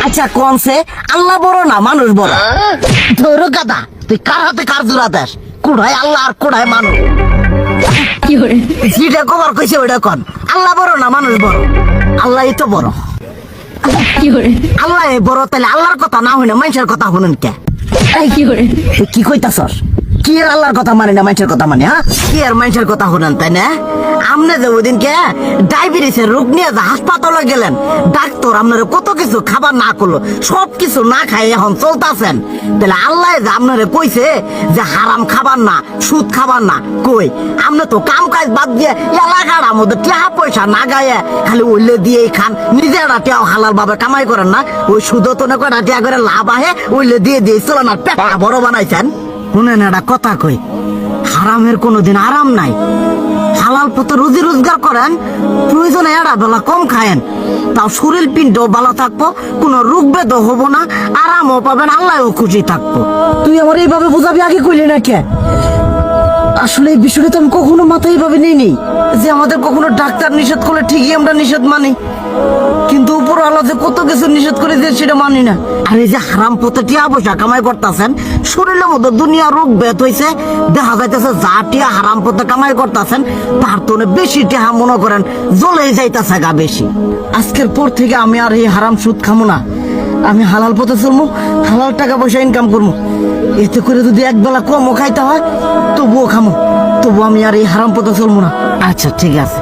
আচ্ছা কোনছে আল্লাহ বড় না মানুষ বড়? ধরো গাদা, তুই কার হাতে কার জোড়া দেশ? কোড়ায় আল্লাহ আর কোড়ায় মানুষ। যেটা কবার কইছে ওইটা কন। আল্লাহ বড় না মানুষ বড়? আল্লাহই তো বড়। আল্লাহ বড়, তাহলে আল্লাহর কথা না হইনা মানুষের কথা শুনেন কে? তুই কি কইতাছস? কি আর আল্লাহর কথা মানে না মানুষের কথা মানে? হ্যাঁ, কি আর মানুষের কথা শুনেন তাই না? আমনে যে ওই দিনকে ডায়াবেটিসের রোগ নিয়ে যে হাসপাতালে গেলেন, ডাক্তার আপনার কত কিছু খাবার না করলো, সব কিছু না খাই এখন চলতেছেন, তাহলে আল্লাহ যে আপনারে কইছে যে হারাম খাবার না, সুদ খাবার না, কই আপনি তো কাম কাজ বাদ দিয়ে এলাকার মধ্যে টাকা পয়সা না গায়ে খালি ওইলে দিয়েই খান, নিজেরা টিয়াও হালাল ভাবে কামাই করেন না, ওই সুদ তো না কটা টিয়া করে লাভ আহে ওইলে দিয়ে দিয়ে চলেন আর পেটটা বড় বানাইছেন। শুনেন একটা কথা কই, হারামের কোনোদিন আরাম নাই। হালাল পথে রুজি রোজগার করেন, প্রয়োজনে এড়া বেলা কম খায়েন, তাও শরীর পিণ্ডও ভালো থাকবো, কোনো রোগ বেদও হবো না, আরামও পাবেন, আল্লাহও খুশি থাকবো। তুই আমার এইভাবে বুঝাবি আগে কইলি না কে? আসলে এই বিষয়টা তো আমি কখনো মাথায় এইভাবে নেই যে আমাদের কখনো ডাক্তার নিষেধ করলে ঠিকই আমরা নিষেধ মানি, কিন্তু উপর আল্লাহ যে কত কিছু নিষেধ করে দিয়ে সেটা মানি না। আর এই যে হারাম পথে টিয়া পয়সা কামাই করতেছেন, শরীরের মধ্যে দুনিয়া রোগ বেত হয়েছে, দেখা যাইতেছে যা টিয়া হারাম পথে কামাই করতেছেন তার তো বেশি টিয়া মনে করেন জ্বলে যাইতেছে গা বেশি। আজকের পর থেকে আমি আর এই হারাম সুদ খামো না, আমি হালাল পথে চলবো, হালাল টাকা পয়সা ইনকাম করবো। এতে করে যদি একবেলা কমও খাইতে হয় তবুও খামো, তবু আমি আর এই হারাম পথে চলবো না। আচ্ছা ঠিক আছে।